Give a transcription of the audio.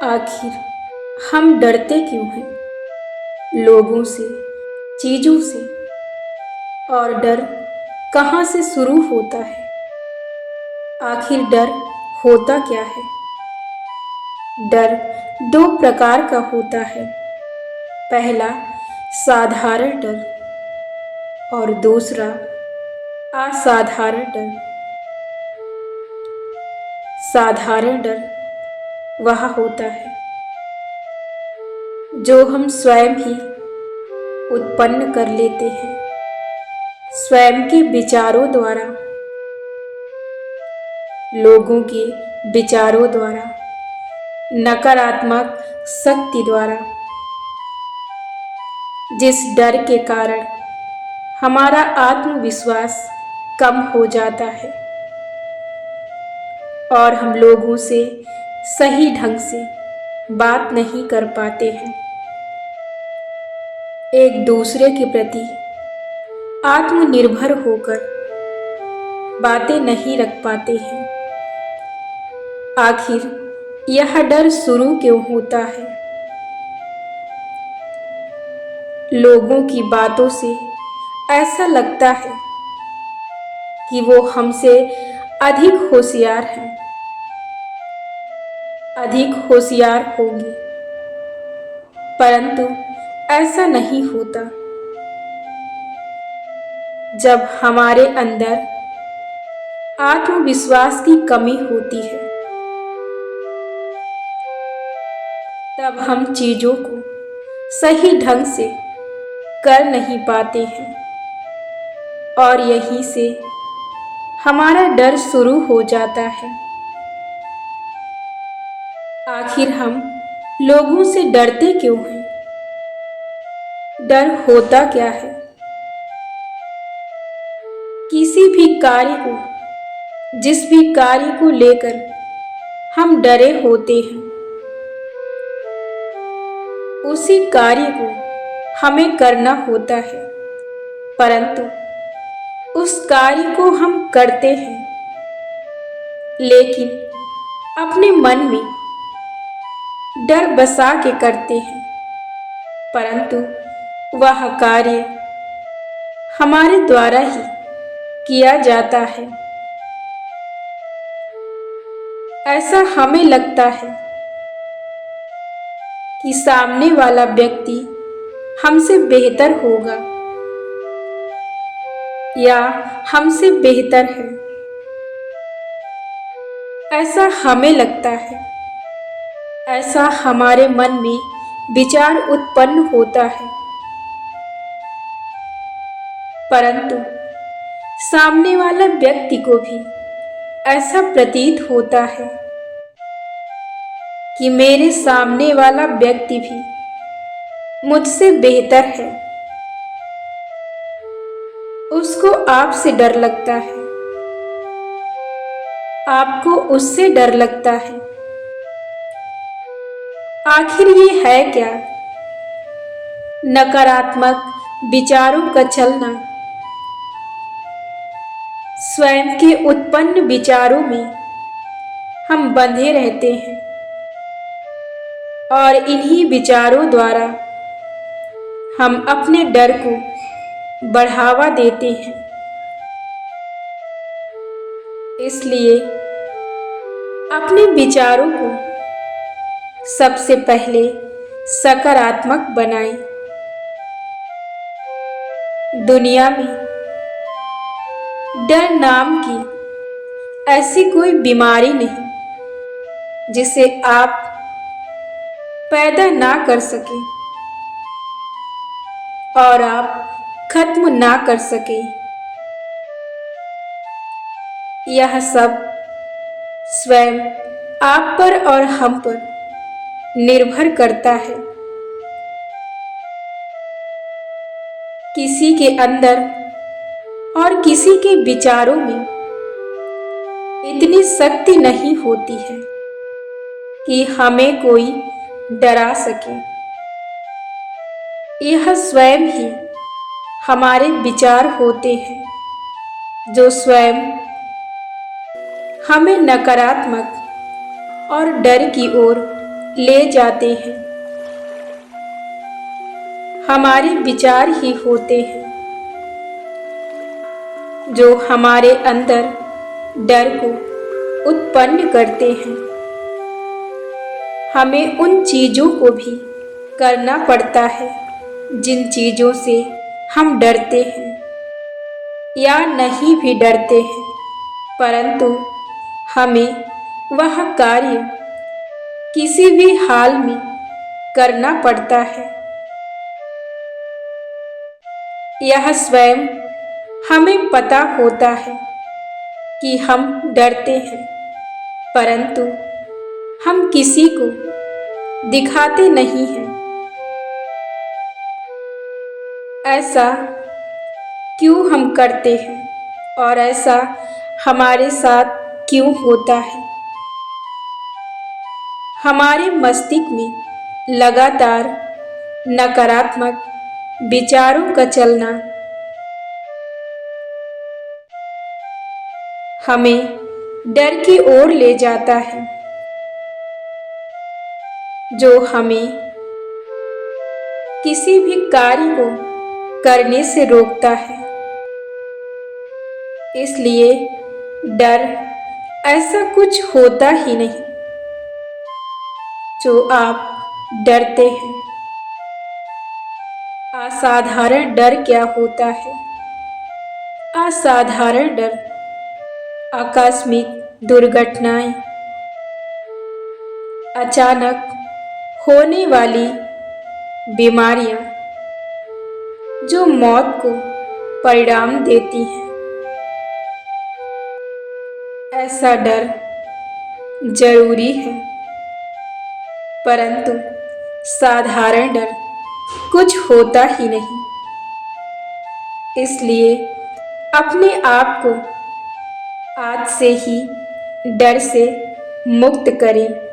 आखिर हम डरते क्यों हैं लोगों से, चीज़ों से? और डर कहाँ से शुरू होता है? आखिर डर होता क्या है? डर दो प्रकार का होता है। पहला साधारण डर और दूसरा असाधारण डर। साधारण डर वह होता है जो हम स्वयं ही उत्पन्न कर लेते हैं, स्वयं के विचारों द्वारा, लोगों के विचारों द्वारा, नकारात्मक शक्ति द्वारा। जिस डर के कारण हमारा आत्मविश्वास कम हो जाता है और हम लोगों से सही ढंग से बात नहीं कर पाते हैं, एक दूसरे के प्रति आत्मनिर्भर होकर बातें नहीं रख पाते हैं। आखिर यह डर शुरू क्यों होता है? लोगों की बातों से ऐसा लगता है कि वो हमसे अधिक होशियार हैं, अधिक होशियार होंगे, परंतु ऐसा नहीं होता। जब हमारे अंदर आत्मविश्वास की कमी होती है, तब हम चीज़ों को सही ढंग से कर नहीं पाते हैं और यहीं से हमारा डर शुरू हो जाता है। आखिर हम लोगों से डरते क्यों हैं? डर होता क्या है? किसी भी कार्य को, जिस भी कार्य को लेकर हम डरे होते हैं, उसी कार्य को हमें करना होता है, परंतु उस कार्य को हम करते हैं, लेकिन अपने मन में डर बसा के करते हैं, परंतु वह कार्य हमारे द्वारा ही किया जाता है। ऐसा हमें लगता है कि सामने वाला व्यक्ति हमसे बेहतर होगा या हमसे बेहतर है, ऐसा हमें लगता है। ऐसा हमारे मन में विचार उत्पन्न होता है, परंतु सामने वाला व्यक्ति को भी ऐसा प्रतीत होता है कि मेरे सामने वाला व्यक्ति भी मुझसे बेहतर है। उसको आपसे डर लगता है, आपको उससे डर लगता है। आखिर ये है क्या? नकारात्मक विचारों का चलना, स्वयं के उत्पन्न विचारों में हम बंधे रहते हैं और इन्हीं विचारों द्वारा हम अपने डर को बढ़ावा देते हैं। इसलिए अपने विचारों को सबसे पहले सकारात्मक बनाएं। दुनिया में डर नाम की ऐसी कोई बीमारी नहीं जिसे आप पैदा ना कर सकें और आप खत्म ना कर सकें। यह सब स्वयं आप पर और हम पर निर्भर करता है। किसी के अंदर और किसी के विचारों में इतनी शक्ति नहीं होती है कि हमें कोई डरा सके। यह स्वयं ही हमारे विचार होते हैं जो स्वयं हमें नकारात्मक और डर की ओर ले जाते हैं। हमारे विचार ही होते हैं जो हमारे अंदर डर को उत्पन्न करते हैं। हमें उन चीज़ों को भी करना पड़ता है जिन चीज़ों से हम डरते हैं या नहीं भी डरते हैं, परंतु हमें वह कार्य किसी भी हाल में करना पड़ता है। यह स्वयं हमें पता होता है कि हम डरते हैं, परंतु हम किसी को दिखाते नहीं हैं। ऐसा क्यों हम करते हैं और ऐसा हमारे साथ क्यों होता है? हमारे मस्तिष्क में लगातार नकारात्मक विचारों का चलना हमें डर की ओर ले जाता है, जो हमें किसी भी कार्य को करने से रोकता है। इसलिए डर ऐसा कुछ होता ही नहीं जो आप डरते हैं। असाधारण डर क्या होता है? असाधारण डर आकस्मिक दुर्घटनाएं, अचानक होने वाली बीमारियां जो मौत को परिणाम देती हैं। ऐसा डर जरूरी है, परंतु साधारण डर कुछ होता ही नहीं। इसलिए अपने आप को आज से ही डर से मुक्त करें।